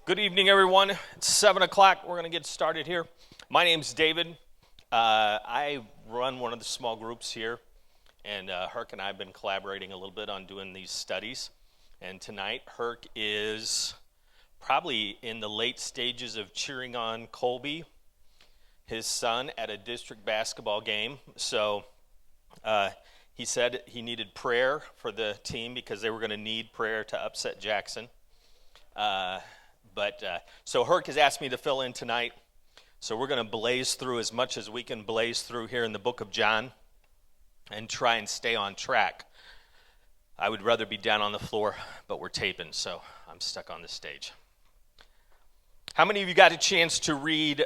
Good evening, everyone. It's 7 o'clock. We're going to get started here. My name's David. I run one of the small groups here, and Herc and I have been collaborating a little bit on doing these studies. And tonight, Herc is probably in the late stages of cheering on Colby, his son, at a district basketball game. So he said he needed prayer for the team because they were going to need prayer to upset Jackson. So Herc has asked me to fill in tonight. So we're going to blaze through as much as we can blaze through here in the book of John and try and stay on track. I would rather be down on the floor, but we're taping, so I'm stuck on the stage. How many of you got a chance to read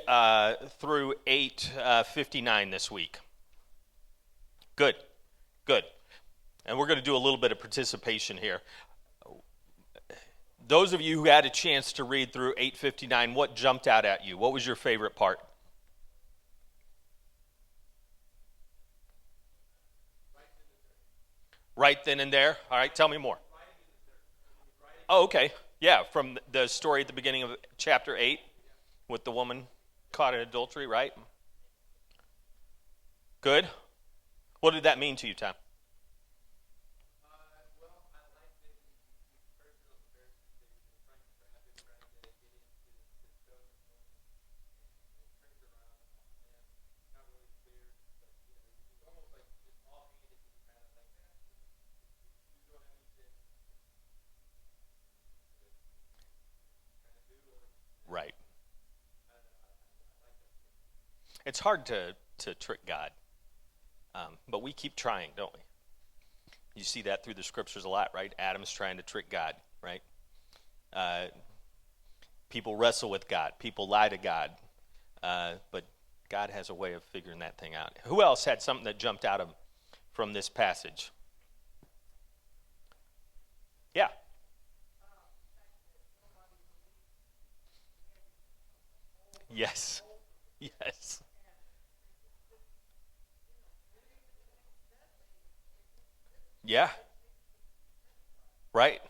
through 8:59 this week? Good. And we're going to do a little bit of participation here. Those of you who had a chance to read through 8:59, what jumped out at you? What was your favorite part? Right then and there? All right, tell me more. Oh, okay. Yeah, from the story at the beginning of chapter 8 with the woman caught in adultery, right? Good. What did that mean to you, Tom? Right. It's hard to trick God, but we keep trying, don't we? You see that through the scriptures a lot, right? Adam's trying to trick God, right? People wrestle with God. People lie to God. But God has a way of figuring that thing out. Who else had something that jumped out from this passage? Yeah. Yes. Yes. Yeah. Right.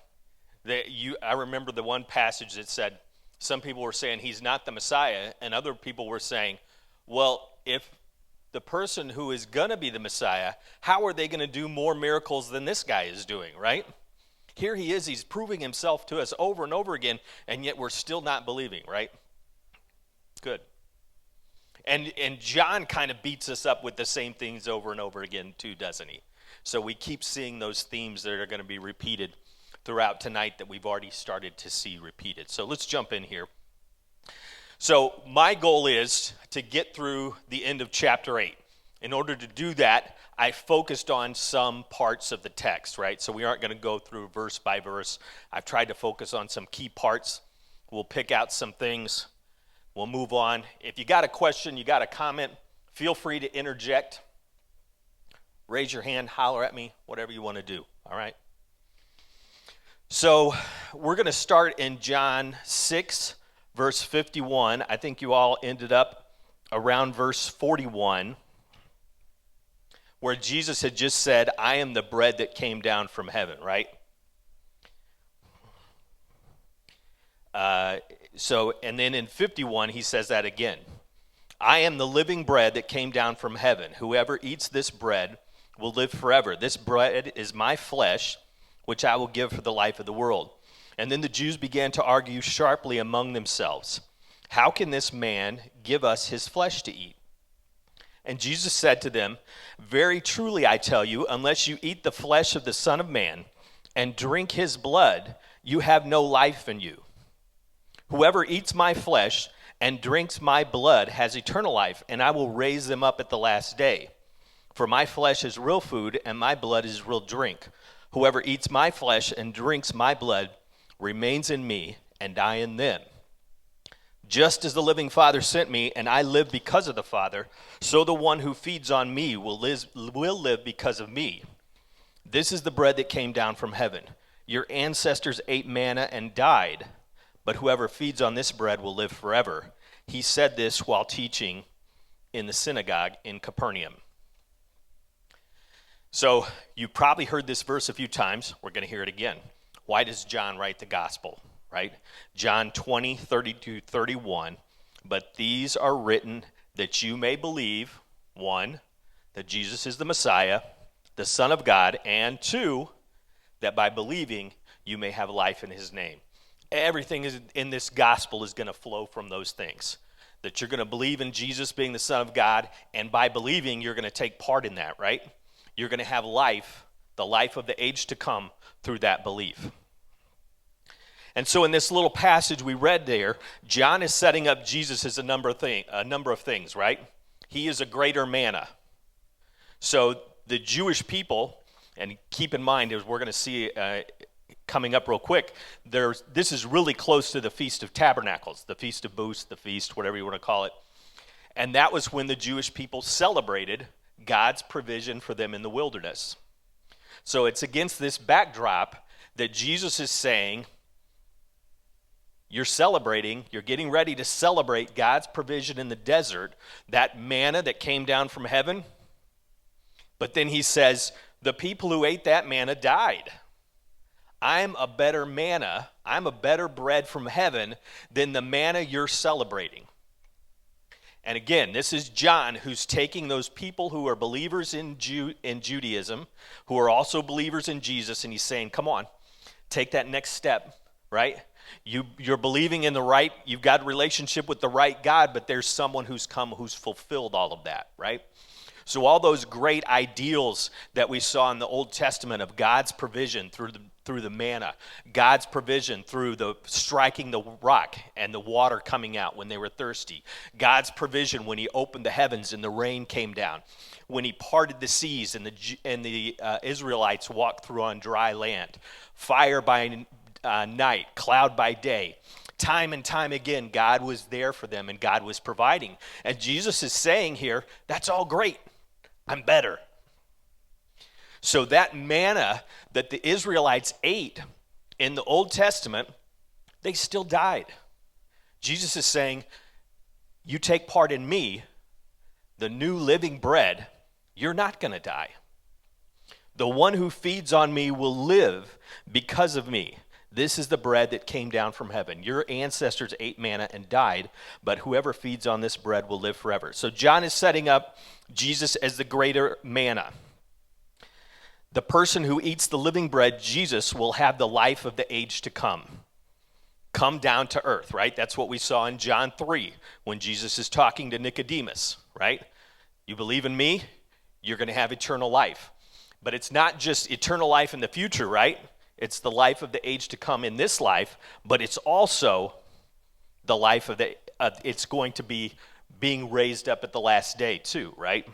I remember the one passage that said some people were saying he's not the Messiah, and other people were saying, well, if the person who is going to be the Messiah, how are they going to do more miracles than this guy is doing, right? Here he is, he's proving himself to us over and over again, and yet we're still not believing, right? Good. And John kind of beats us up with the same things over and over again too, doesn't he? So we keep seeing those themes that are going to be repeated throughout tonight that we've already started to see repeated. So let's jump in here. So my goal is to get through the end of chapter 8. In order to do that, I focused on some parts of the text, right? So we aren't going to go through verse by verse. I've tried to focus on some key parts. We'll pick out some things. We'll move on. If you got a question, you got a comment, feel free to interject. Raise your hand, holler at me, whatever you want to do, all right? So we're going to start in John 6, verse 51. I think you all ended up around verse 41, where Jesus had just said, I am the bread that came down from heaven, right? And then in 51, he says that again. I am the living bread that came down from heaven. Whoever eats this bread will live forever. This bread is my flesh, which I will give for the life of the world. And then the Jews began to argue sharply among themselves. How can this man give us his flesh to eat? And Jesus said to them, very truly I tell you, unless you eat the flesh of the Son of Man and drink his blood, you have no life in you. Whoever eats my flesh and drinks my blood has eternal life, and I will raise them up at the last day. For my flesh is real food, and my blood is real drink. Whoever eats my flesh and drinks my blood remains in me, and I in them. Just as the living Father sent me, and I live because of the Father, so the one who feeds on me will live because of me. This is the bread that came down from heaven. Your ancestors ate manna and died, but whoever feeds on this bread will live forever. He said this while teaching in the synagogue in Capernaum. So you probably heard this verse a few times. We're going to hear it again. Why does John write the gospel? right? John 20:30-31. But these are written that you may believe, one, that Jesus is the Messiah, the Son of God, and two, that by believing you may have life in his name. Everything is in this gospel is going to flow from those things. That you're going to believe in Jesus being the Son of God, and by believing, you're going to take part in that, right? You're going to have life, the life of the age to come, through that belief. And so in this little passage we read there, John is setting up Jesus as a number of things, right? He is a greater manna. So the Jewish people, and keep in mind, as we're going to see coming up real quick, this is really close to the Feast of Tabernacles, the Feast of Booths, the feast, whatever you want to call it. And that was when the Jewish people celebrated God's provision for them in the wilderness. So it's against this backdrop that Jesus is saying, you're getting ready to celebrate God's provision in the desert, that manna that came down from heaven. But then he says, the people who ate that manna died. I'm a better manna, I'm a better bread from heaven than the manna you're celebrating. And again, this is John who's taking those people who are believers in Judaism, who are also believers in Jesus, and he's saying, come on, take that next step, right? You're believing in the right, you've got a relationship with the right God, but there's someone who's come who's fulfilled all of that, right? So all those great ideals that we saw in the Old Testament of God's provision through the manna, God's provision through the striking the rock and the water coming out when they were thirsty, God's provision when he opened the heavens and the rain came down, when he parted the seas and the Israelites walked through on dry land, fire by night, cloud by day. Time and time again, God was there for them and God was providing. And Jesus is saying here, that's all great. I'm better. So that manna that the Israelites ate in the Old Testament, they still died. Jesus is saying, you take part in me, the new living bread, you're not going to die. The one who feeds on me will live because of me. This is the bread that came down from heaven. Your ancestors ate manna and died, but whoever feeds on this bread will live forever. So John is setting up Jesus as the greater manna. The person who eats the living bread, Jesus, will have the life of the age to come down to earth, right? That's what we saw in John 3 when Jesus is talking to Nicodemus, right? You believe in me, you're going to have eternal life. But it's not just eternal life in the future, right? It's the life of the age to come in this life, but it's also the life of it's going to be being raised up at the last day too, right?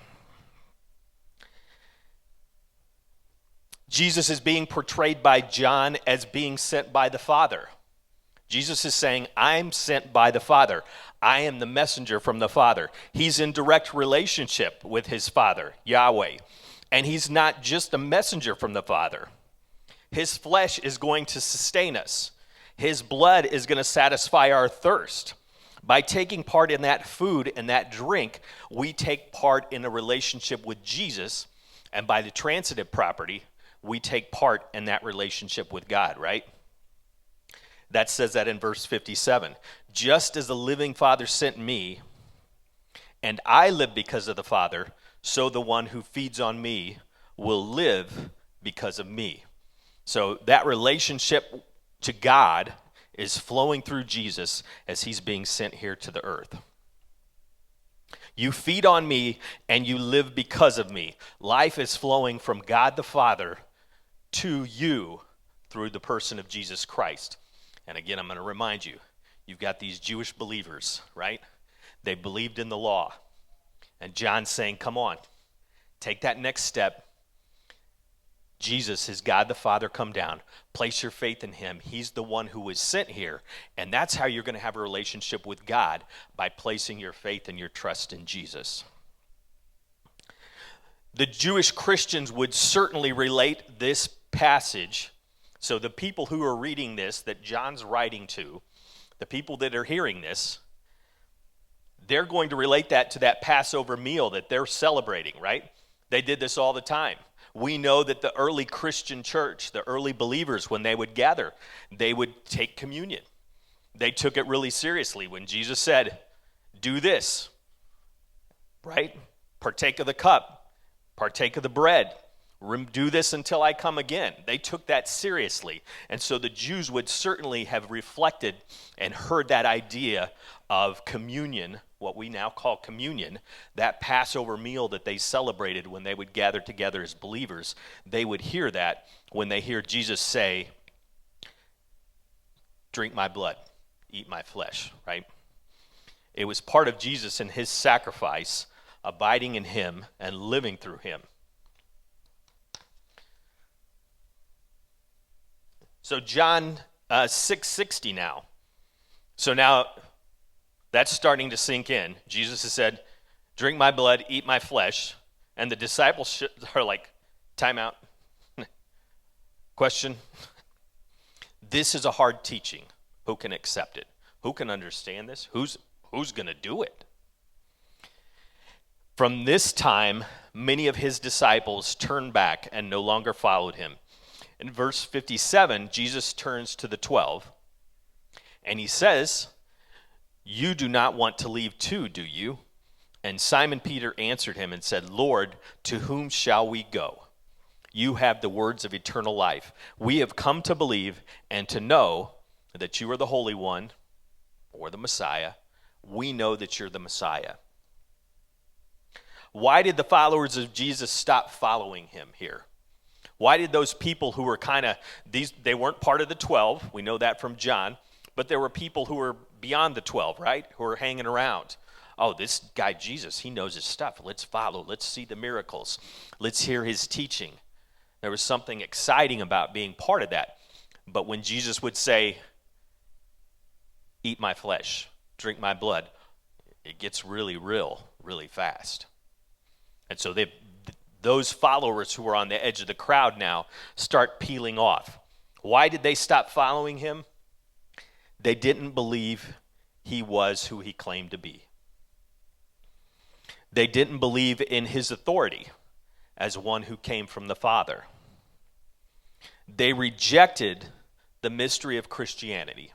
Jesus is being portrayed by John as being sent by the Father. Jesus is saying, I'm sent by the Father. I am the messenger from the Father. He's in direct relationship with his Father, Yahweh. And he's not just a messenger from the Father. His flesh is going to sustain us. His blood is going to satisfy our thirst. By taking part in that food and that drink, we take part in a relationship with Jesus. And by the transitive property, we take part in that relationship with God, right? That says that in verse 57. Just as the living Father sent me, and I live because of the Father, so the one who feeds on me will live because of me. So that relationship to God is flowing through Jesus as he's being sent here to the earth. You feed on me and you live because of me. Life is flowing from God the Father to you through the person of Jesus Christ. And again, I'm going to remind you, you've got these Jewish believers, right? They believed in the law. And John's saying, come on, take that next step. Jesus is God the Father come down. Place your faith in him. He's the one who was sent here. And that's how you're going to have a relationship with God, by placing your faith and your trust in Jesus. The Jewish Christians would certainly relate this passage. So the people who are reading this, that John's writing to, the people that are hearing this, they're going to relate that to that Passover meal that they're celebrating, right? They did this all the time. We know that the early Christian church, the early believers, when they would gather, they would take communion. They took it really seriously. When Jesus said, do this, right? Partake of the cup, partake of the bread. Do this until I come again. They took that seriously. And so the Jews would certainly have reflected and heard that idea of communion, what we now call communion, that Passover meal that they celebrated when they would gather together as believers. They would hear that when they hear Jesus say, drink my blood, eat my flesh, right? It was part of Jesus and his sacrifice, abiding in him and living through him. So John 6:60 now. So now that's starting to sink in. Jesus has said, drink my blood, eat my flesh. And the disciples are like, time out. Question. This is a hard teaching. Who can accept it? Who can understand this? Who's going to do it? From this time, many of his disciples turned back and no longer followed him. In verse 57, Jesus turns to the 12, and he says, you do not want to leave too, do you? And Simon Peter answered him and said, Lord, to whom shall we go? You have the words of eternal life. We have come to believe and to know that you are the Holy One, or the Messiah. We know that you're the Messiah. Why did the followers of Jesus stop following him here? Why did those people who were they weren't part of the 12, we know that from John, but there were people who were beyond the 12, right, who were hanging around. Oh, this guy Jesus, he knows his stuff. Let's follow. Let's see the miracles. Let's hear his teaching. There was something exciting about being part of that. But when Jesus would say, eat my flesh, drink my blood, it gets really real, really fast. And so those followers who are on the edge of the crowd now start peeling off. Why did they stop following him? They didn't believe he was who he claimed to be. They didn't believe in his authority as one who came from the Father. They rejected the mystery of Christianity,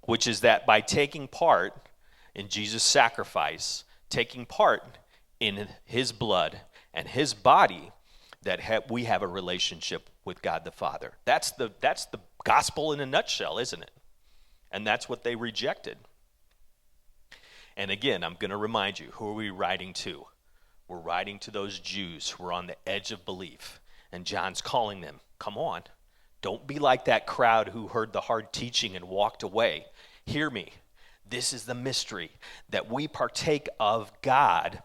which is that by taking part in Jesus' sacrifice, taking part in his blood and his body, that we have a relationship with God the Father. That's the gospel in a nutshell, isn't it? And that's what they rejected. And again, I'm going to remind you, who are we writing to? We're writing to those Jews who are on the edge of belief. And John's calling them, come on, don't be like that crowd who heard the hard teaching and walked away. Hear me. This is the mystery that we partake of God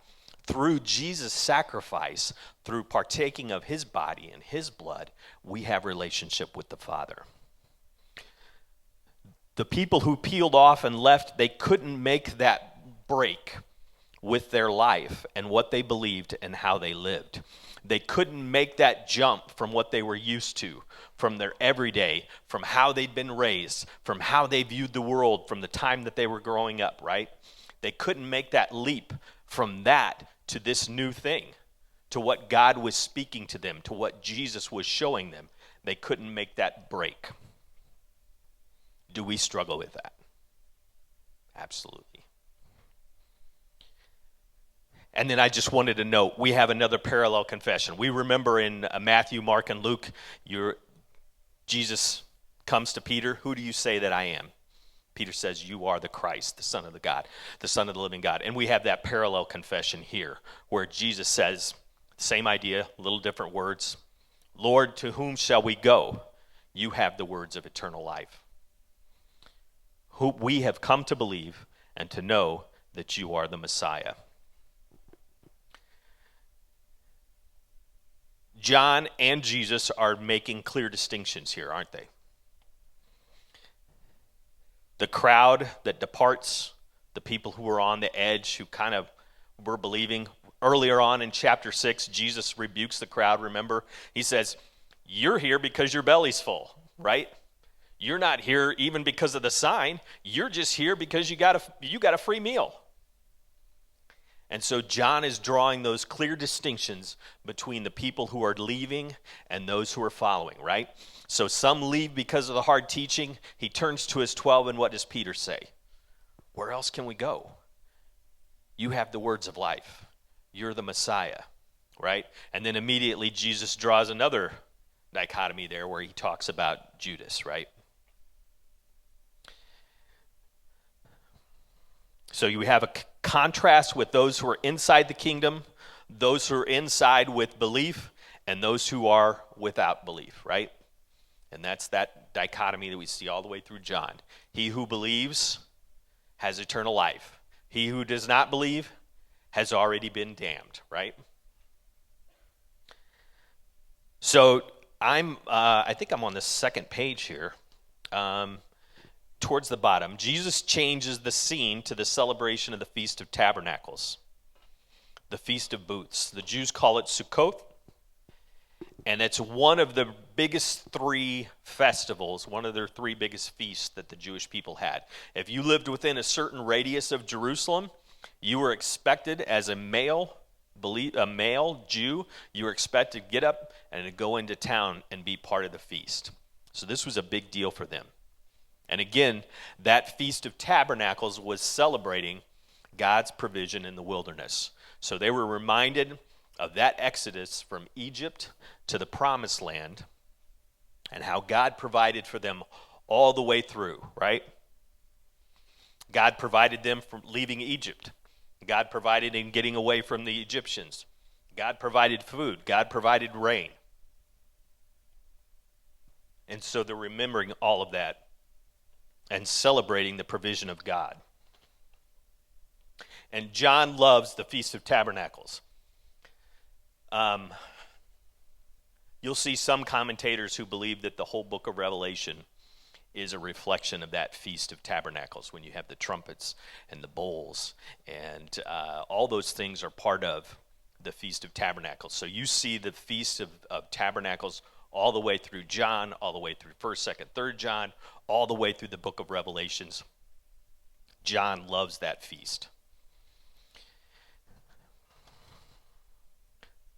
through Jesus' sacrifice, through partaking of his body and his blood. We have relationship with the Father. The people who peeled off and left, they couldn't make that break with their life and what they believed and how they lived. They couldn't make that jump from what they were used to, from their everyday, from how they'd been raised, from how they viewed the world from the time that they were growing up, right? They couldn't make that leap from that to this new thing, to what God was speaking to them, to what Jesus was showing them. They couldn't make that break. Do we struggle with that? Absolutely. And then I just wanted to note, we have another parallel confession. We remember in Matthew, Mark, and Luke, Jesus comes to Peter, who do you say that I am? Peter says, you are the Christ, the Son of the Son of the living God. And we have that parallel confession here, where Jesus says, same idea, little different words. Lord, to whom shall we go? You have the words of eternal life. Who we have come to believe and to know that you are the Messiah. John and Jesus are making clear distinctions here, aren't they? The crowd that departs, the people who are on the edge, who kind of were believing. Earlier on in chapter 6, Jesus rebukes the crowd, remember? He says, you're here because your belly's full, right? You're not here even because of the sign. You're just here because you got a free meal. And so John is drawing those clear distinctions between the people who are leaving and those who are following, right? So some leave because of the hard teaching. He turns to his 12, and what does Peter say? Where else can we go? You have the words of life. You're the Messiah, right? And then immediately Jesus draws another dichotomy there where he talks about Judas, right? So you have a contrast with those who are inside the kingdom, those who are inside with belief, and those who are without belief, right? And that's that dichotomy that we see all the way through John. He who believes has eternal life. He who does not believe has already been damned, right? So I think I'm on the second page here. Towards the bottom, Jesus changes the scene to the celebration of the Feast of Tabernacles, the Feast of Booths. The Jews call it Sukkot, and it's one of the biggest three festivals, one of their three biggest feasts that the Jewish people had. If you lived within a certain radius of Jerusalem, you were expected as a male Jew, you were expected to get up and to go into town and be part of the feast. So this was a big deal for them. And again, that Feast of Tabernacles was celebrating God's provision in the wilderness. So they were reminded of that exodus from Egypt to the Promised Land and how God provided for them all the way through, right? God provided them from leaving Egypt. God provided in getting away from the Egyptians. God provided food. God provided rain. And so they're remembering all of that and celebrating the provision of God. And John loves the Feast of Tabernacles. You'll see some commentators who believe that the whole book of Revelation is a reflection of that Feast of Tabernacles, when you have the trumpets and the bowls, and all those things are part of the Feast of Tabernacles. So you see the Feast of Tabernacles all the way through John, all the way through 1st, 2nd, 3rd John, all the way through the book of Revelations. John loves that feast.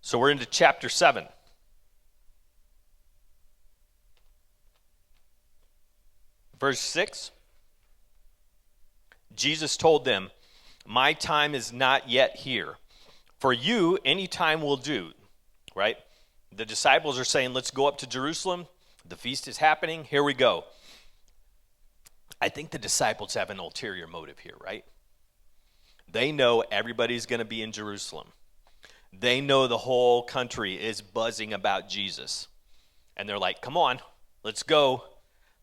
So we're into chapter 7. Verse 6. Jesus told them, "My time is not yet here. For you, any time will do." Right? The disciples are saying, let's go up to Jerusalem. The feast is happening. Here we go. I think the disciples have an ulterior motive here, right? They know everybody's going to be in Jerusalem. They know the whole country is buzzing about Jesus. And they're like, come on, let's go.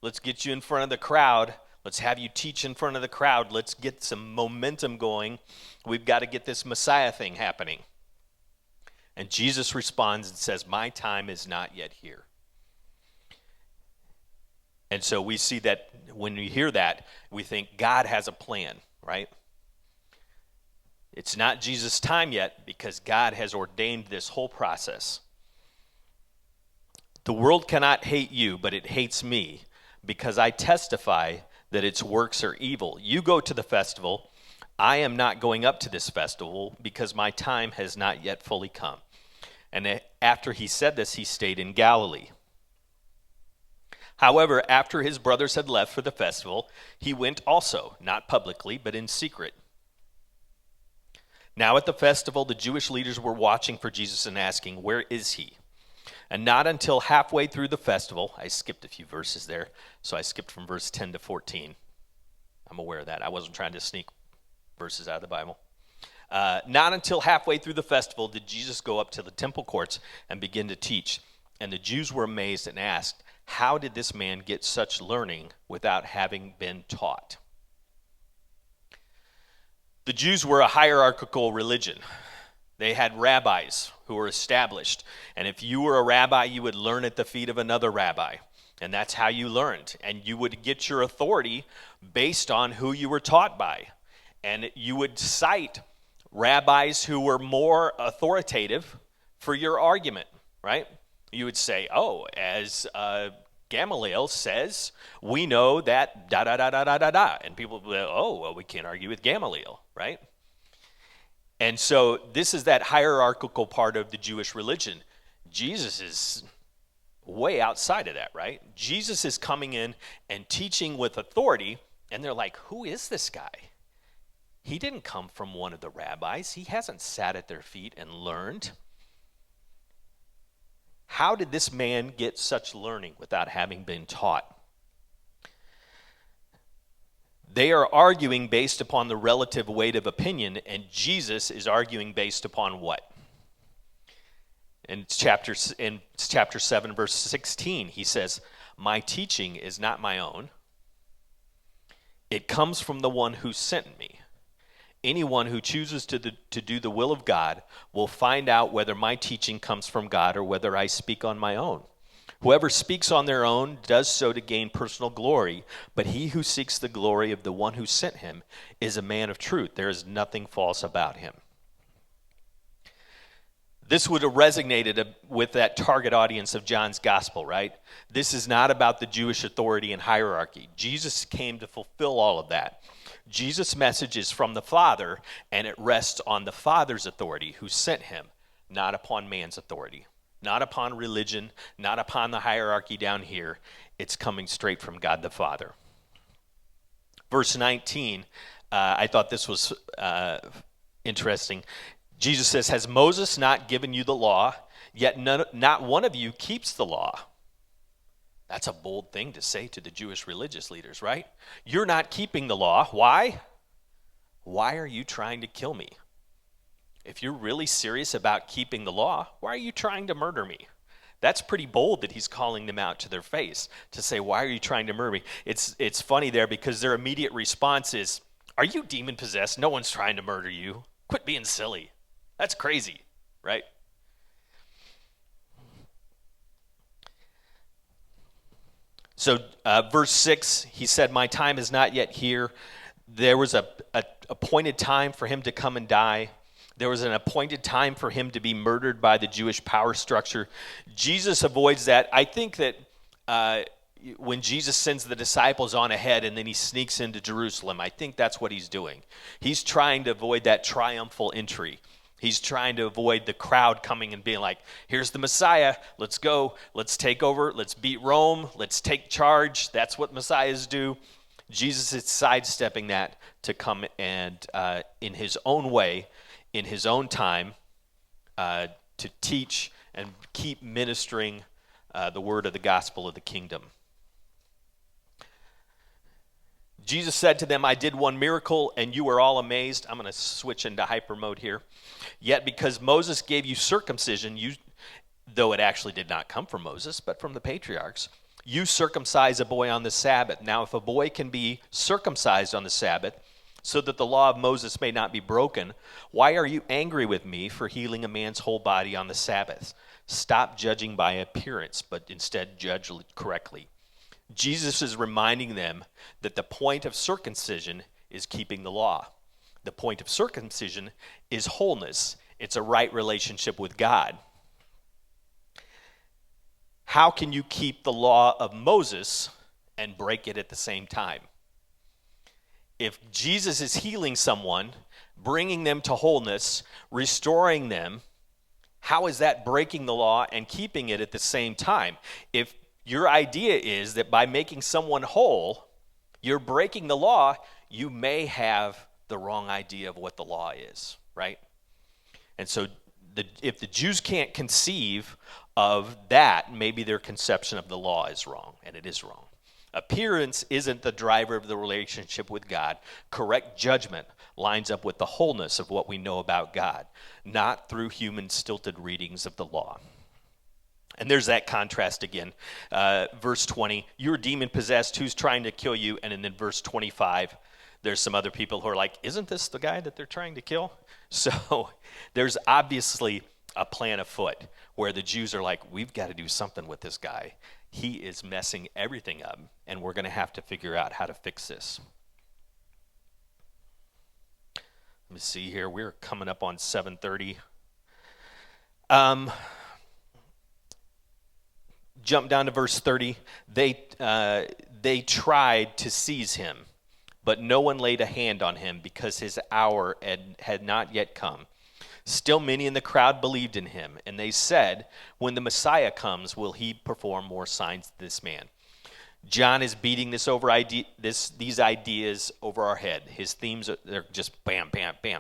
Let's get you in front of the crowd. Let's have you teach in front of the crowd. Let's get some momentum going. We've got to get this Messiah thing happening. And Jesus responds and says, my time is not yet here. And so we see that when we hear that, we think God has a plan, right? It's not Jesus' time yet because God has ordained this whole process. The world cannot hate you, but it hates me because I testify that its works are evil. You go to the festival. I am not going up to this festival because my time has not yet fully come. And after he said this, he stayed in Galilee. However, after his brothers had left for the festival, he went also, not publicly, but in secret. Now at the festival, the Jewish leaders were watching for Jesus and asking, where is he? And not until halfway through the festival, I skipped a few verses there, so I skipped from verse 10 to 14. I'm aware of that. I wasn't trying to sneak verses out of the Bible. Not until halfway through the festival did Jesus go up to the temple courts and begin to teach. And the Jews were amazed and asked, how did this man get such learning without having been taught? The Jews were a hierarchical religion. They had rabbis who were established. And if you were a rabbi, you would learn at the feet of another rabbi. And that's how you learned. And you would get your authority based on who you were taught by. And you would cite rabbis who were more authoritative for your argument, right? You would say, as Gamaliel says, we know that da-da-da-da-da-da-da. And people would be, we can't argue with Gamaliel, right? And so this is that hierarchical part of the Jewish religion. Jesus is way outside of that, right? Jesus is coming in and teaching with authority, and they're like, who is this guy? He didn't come from one of the rabbis. He hasn't sat at their feet and learned. How did this man get such learning without having been taught? They are arguing based upon the relative weight of opinion, and Jesus is arguing based upon what? In chapter 7, verse 16, he says, my teaching is not my own. It comes from the one who sent me. Anyone who chooses to do the will of God will find out whether my teaching comes from God or whether I speak on my own. Whoever speaks on their own does so to gain personal glory, but he who seeks the glory of the one who sent him is a man of truth. There is nothing false about him. This would have resonated with that target audience of John's gospel, right? This is not about the Jewish authority and hierarchy. Jesus came to fulfill all of that. Jesus' message is from the Father, and it rests on the Father's authority who sent him, not upon man's authority. Not upon religion, not upon the hierarchy down here. It's coming straight from God the Father. Verse 19, I thought this was interesting. Jesus says, has Moses not given you the law, yet not one of you keeps the law? That's a bold thing to say to the Jewish religious leaders, right? You're not keeping the law. Why? Why are you trying to kill me? If you're really serious about keeping the law, why are you trying to murder me? That's pretty bold that he's calling them out to their face to say, why are you trying to murder me? It's funny there because their immediate response is, are you demon possessed? No one's trying to murder you. Quit being silly. That's crazy, right? So verse 6, he said, my time is not yet here. There was a appointed time for him to come and die. There was an appointed time for him to be murdered by the Jewish power structure. Jesus avoids that. I think that when Jesus sends the disciples on ahead and then he sneaks into Jerusalem, I think that's what he's doing. He's trying to avoid that triumphal entry. He's trying to avoid the crowd coming and being like, here's the Messiah, let's go, let's take over, let's beat Rome, let's take charge. That's what Messiahs do. Jesus is sidestepping that to come and, in his own way, in his own time, to teach and keep ministering the word of the gospel of the kingdom. Jesus said to them, I did one miracle and you are all amazed. I'm going to switch into hyper mode here. Yet because Moses gave you circumcision, though it actually did not come from Moses, but from the patriarchs, you circumcise a boy on the Sabbath. Now if a boy can be circumcised on the Sabbath, so that the law of Moses may not be broken, why are you angry with me for healing a man's whole body on the Sabbath? Stop judging by appearance, but instead judge correctly. Jesus is reminding them that the point of circumcision is keeping the law. The point of circumcision is wholeness. It's a right relationship with God. How can you keep the law of Moses and break it at the same time? If Jesus is healing someone, bringing them to wholeness, restoring them, how is that breaking the law and keeping it at the same time? If your idea is that by making someone whole, you're breaking the law, you may have the wrong idea of what the law is, right? And so if the Jews can't conceive of that, maybe their conception of the law is wrong, and it is wrong. Appearance isn't the driver of the relationship with God. Correct judgment lines up with the wholeness of what we know about God, not through human stilted readings of the law. And there's that contrast again. Verse 20, you're demon-possessed, who's trying to kill you? And then verse 25, there's some other people who are like, isn't this the guy that they're trying to kill? So there's obviously a plan afoot where the Jews are like, we've got to do something with this guy. He is messing everything up, and we're going to have to figure out how to fix this. Let me see here. We're coming up on 7:30. Jump down to verse 30. They tried to seize him. but no one laid a hand on him because his hour had not yet come. Still many in the crowd believed in him, and they said, when the Messiah comes, will he perform more signs than this man? John is beating these ideas over our head. His themes they're just bam, bam, bam.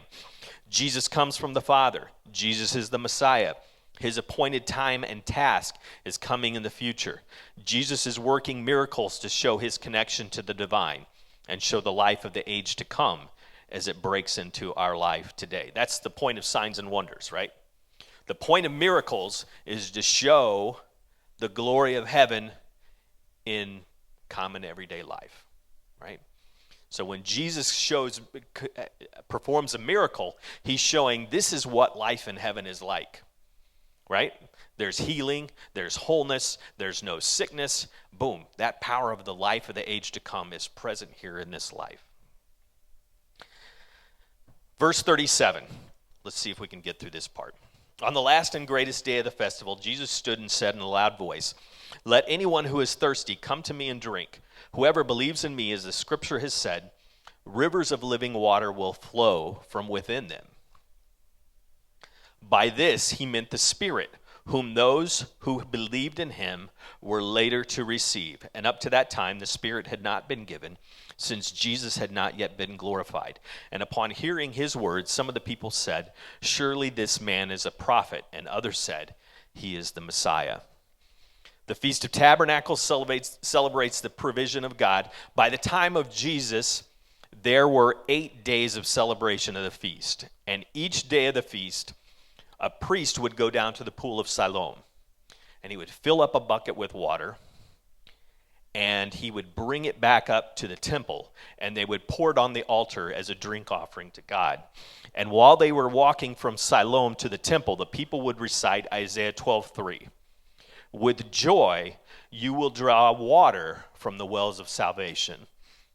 Jesus comes from the Father. Jesus is the Messiah. His appointed time and task is coming in the future. Jesus is working miracles to show his connection to the divine and show the life of the age to come as it breaks into our life today. That's the point of signs and wonders, right? The point of miracles is to show the glory of heaven in common everyday life, right? So when Jesus performs a miracle, he's showing this is what life in heaven is like, right? There's healing, there's wholeness, there's no sickness. Boom, that power of the life of the age to come is present here in this life. Verse 37, let's see if we can get through this part. On the last and greatest day of the festival, Jesus stood and said in a loud voice, "Let anyone who is thirsty come to me and drink. Whoever believes in me, as the scripture has said, rivers of living water will flow from within them." By this he meant the Spirit, whom those who believed in him were later to receive. And up to that time the Spirit had not been given, since Jesus had not yet been glorified. And upon hearing his words, some of the people said, "Surely this man is a prophet." And others said, "He is the Messiah." The Feast of Tabernacles celebrates the provision of God. By the time of Jesus, there were 8 days of celebration of the feast. And each day of the feast, a priest would go down to the pool of Siloam, and he would fill up a bucket with water, and he would bring it back up to the temple, and they would pour it on the altar as a drink offering to God. And while they were walking from Siloam to the temple, the people would recite Isaiah 12:3. "With joy you will draw water from the wells of salvation."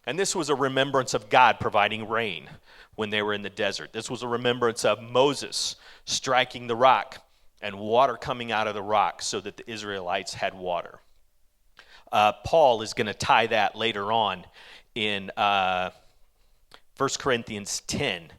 And this was a remembrance of God providing rain when they were in the desert. This was a remembrance of Moses striking the rock and water coming out of the rock so that the Israelites had water. Paul is going to tie that later on in 1 Corinthians 10,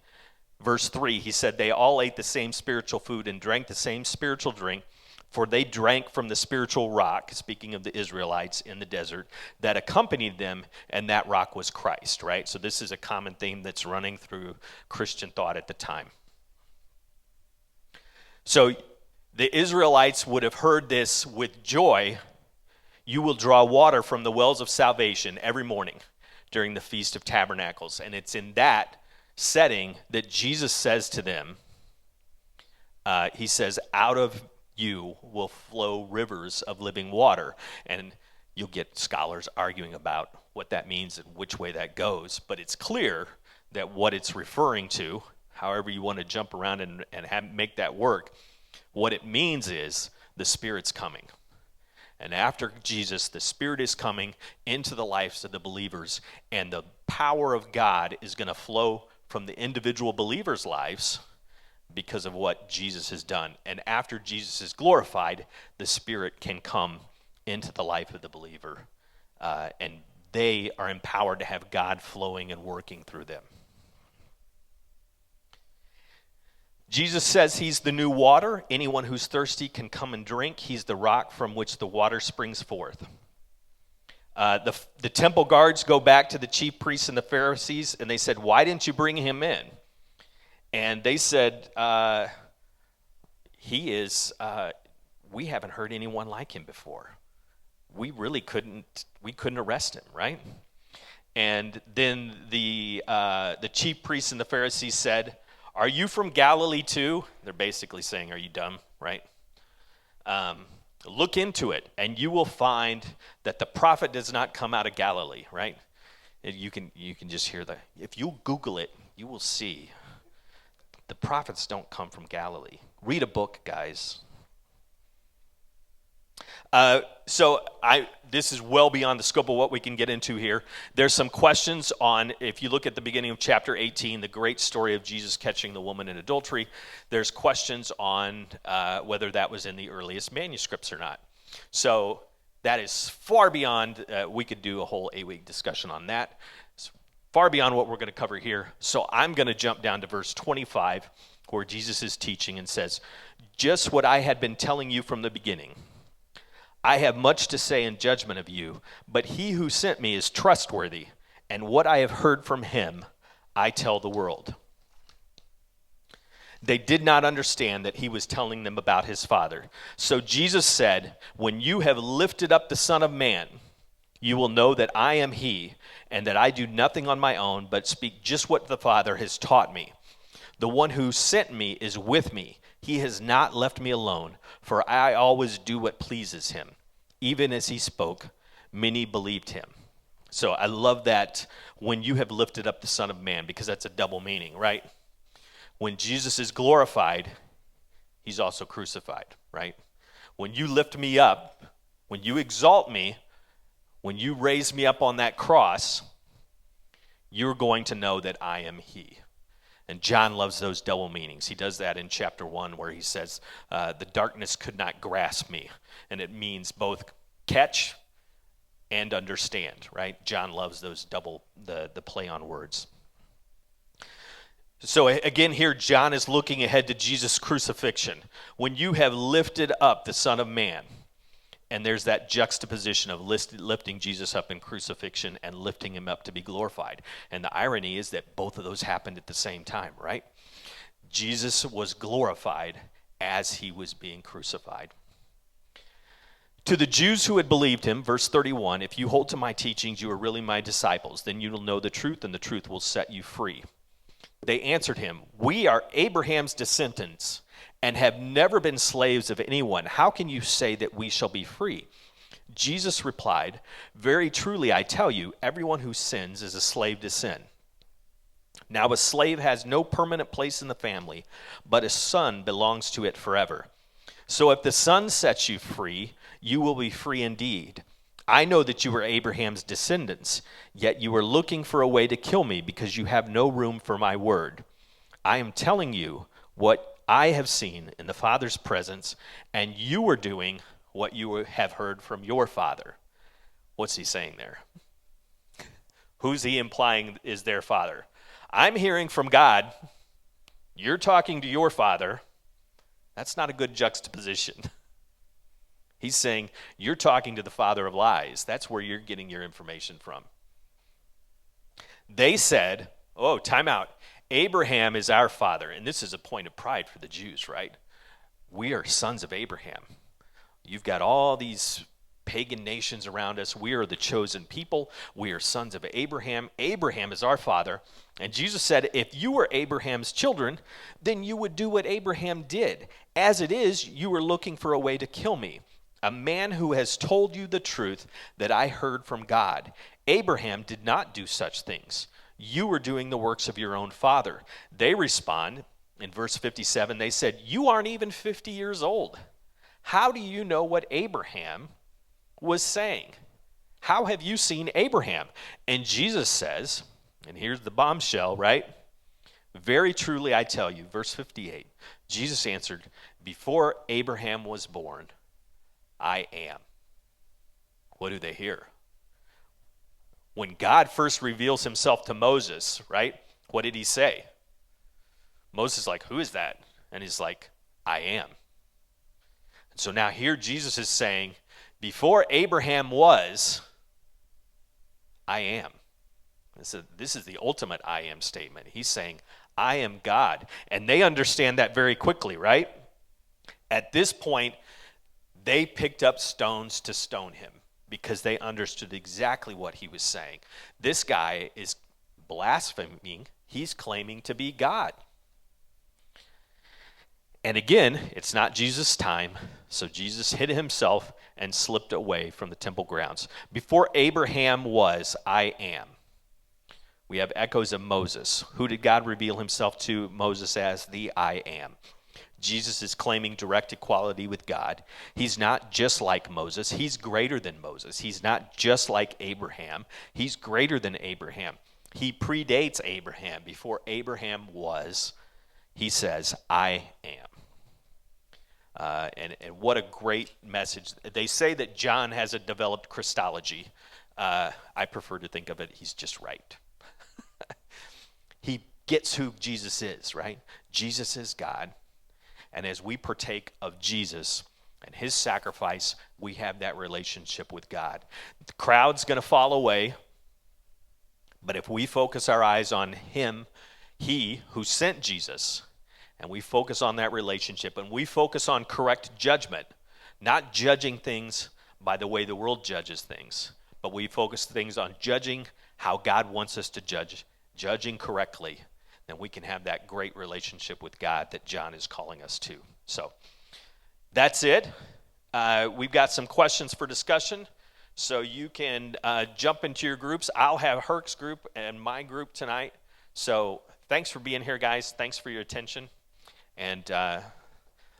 verse 3. He said, "They all ate the same spiritual food and drank the same spiritual drink, for they drank from the spiritual rock," speaking of the Israelites in the desert, "that accompanied them, and that rock was Christ," right? So this is a common theme that's running through Christian thought at the time. So the Israelites would have heard this with joy. You will draw water from the wells of salvation every morning during the Feast of Tabernacles. And it's in that setting that Jesus says to them, he says, "Out of you will flow rivers of living water." And you'll get scholars arguing about what that means and which way that goes. But it's clear that what it's referring to, however you want to jump around and make that work, what it means is the Spirit's coming. And after Jesus, the Spirit is coming into the lives of the believers, and the power of God is going to flow from the individual believers' lives because of what Jesus has done. And after Jesus is glorified, the Spirit can come into the life of the believer, and they are empowered to have God flowing and working through them. Jesus says he's the new water. Anyone who's thirsty can come and drink. He's the rock from which the water springs forth. The temple guards go back to the chief priests and the Pharisees, and they said, "Why didn't you bring him in?" And they said, we haven't heard anyone like him before. We really couldn't arrest him, right? And then the chief priests and the Pharisees said, "Are you from Galilee too?" They're basically saying, "Are you dumb?" Right? Look into it, and you will find that the prophet does not come out of Galilee, right? You can just hear if you Google it, you will see the prophets don't come from Galilee. Read a book, guys. This is well beyond the scope of what we can get into here. There's some questions on, if you look at the beginning of chapter 18, the great story of Jesus catching the woman in adultery, there's questions on whether that was in the earliest manuscripts or not. So that is far beyond, we could do a whole 8-week discussion on that. far beyond what we're going to cover here. So I'm going to jump down to verse 25, where Jesus is teaching and says, just what I had been telling you from the beginning. I have much to say in judgment of you, but he who sent me is trustworthy, and what I have heard from him, I tell the world. They did not understand that he was telling them about his Father. So Jesus said, when you have lifted up the Son of Man, you will know that I am he, and that I do nothing on my own, but speak just what the Father has taught me. The one who sent me is with me. He has not left me alone, for I always do what pleases him. Even as he spoke, many believed him. So I love that, when you have lifted up the Son of Man, because that's a double meaning, right? When Jesus is glorified, he's also crucified, right? When you lift me up, when you exalt me, when you raise me up on that cross, you're going to know that I am he. And John loves those double meanings. He does that in chapter 1 where he says, the darkness could not grasp me. And it means both catch and understand, right? John loves those the play on words. So again here, John is looking ahead to Jesus' crucifixion. When you have lifted up the Son of Man, and there's that juxtaposition of lifting Jesus up in crucifixion and lifting him up to be glorified. And the irony is that both of those happened at the same time, right? Jesus was glorified as he was being crucified. To the Jews who had believed him, verse 31, if you hold to my teachings, you are really my disciples. Then you will know the truth, and the truth will set you free. They answered him, we are Abraham's descendants and have never been slaves of anyone. How can you say that we shall be free? Jesus replied, very truly I tell you, everyone who sins is a slave to sin. Now a slave has no permanent place in the family, but a son belongs to it forever. So if the Son sets you free, you will be free indeed. I know that you are Abraham's descendants, yet you are looking for a way to kill me because you have no room for my word. I am telling you what I have seen in the Father's presence, and you are doing what you have heard from your father. What's he saying there? Who's he implying is their father? I'm hearing from God. You're talking to your father. That's not a good juxtaposition. He's saying, you're talking to the father of lies. That's where you're getting your information from. They said, oh, time out. Abraham is our father. And this is a point of pride for the Jews, right? We are sons of Abraham. You've got all these pagan nations around us. We are the chosen people. We are sons of Abraham. Abraham is our father. And Jesus said, if you were Abraham's children, then you would do what Abraham did. As it is, you are looking for a way to kill me, a man who has told you the truth that I heard from God. Abraham did not do such things. You are doing the works of your own father. They respond, in verse 57, they said, you aren't even 50 years old. How do you know what Abraham was saying? How have you seen Abraham? And Jesus says, and here's the bombshell, right? Very truly I tell you, verse 58, Jesus answered, before Abraham was born, I am. What do they hear? When God first reveals himself to Moses, right? What did he say? Moses is like, who is that? And he's like, I am. And so now here Jesus is saying, before Abraham was, I am. This is the ultimate I am statement. He's saying, I am God. And they understand that very quickly, right? At this point, they picked up stones to stone him because they understood exactly what he was saying. This guy is blaspheming. He's claiming to be God. And again, it's not Jesus' time, so Jesus hid himself and slipped away from the temple grounds. Before Abraham was, I am. We have echoes of Moses. Who did God reveal himself to Moses as? The I am. Jesus is claiming direct equality with God. He's not just like Moses. He's greater than Moses. He's not just like Abraham. He's greater than Abraham. He predates Abraham. Before Abraham was, he says, I am. And what a great message. They say that John has a developed Christology. I prefer to think of it, he's just right. gets who Jesus is, right? Jesus is God. And as we partake of Jesus and his sacrifice, we have that relationship with God. The crowd's going to fall away, but if we focus our eyes on him, he who sent Jesus, and we focus on that relationship, and we focus on correct judgment, not judging things by the way the world judges things, but we focus things on judging how God wants us to judge, judging correctly, then we can have that great relationship with God that John is calling us to. So that's it. We've got some questions for discussion, so you can jump into your groups. I'll have Herc's group and my group tonight. So thanks for being here, guys. Thanks for your attention. And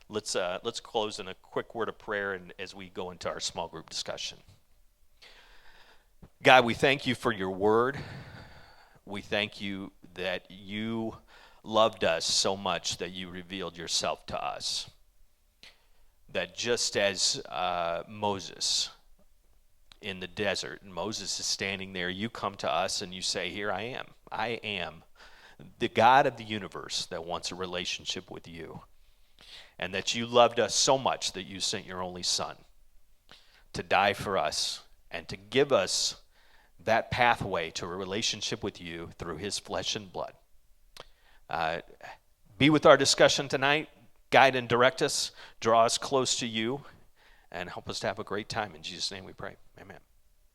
let's close in a quick word of prayer and as we go into our small group discussion. God, we thank you for your word. We thank you that you loved us so much that you revealed yourself to us. That just as Moses in the desert, and Moses is standing there, you come to us and you say, here I am. I am the God of the universe that wants a relationship with you. And that you loved us so much that you sent your only son to die for us and to give us that pathway to a relationship with you through his flesh and blood. Be with our discussion tonight. Guide and direct us. Draw us close to you. And help us to have a great time. In Jesus' name we pray. Amen.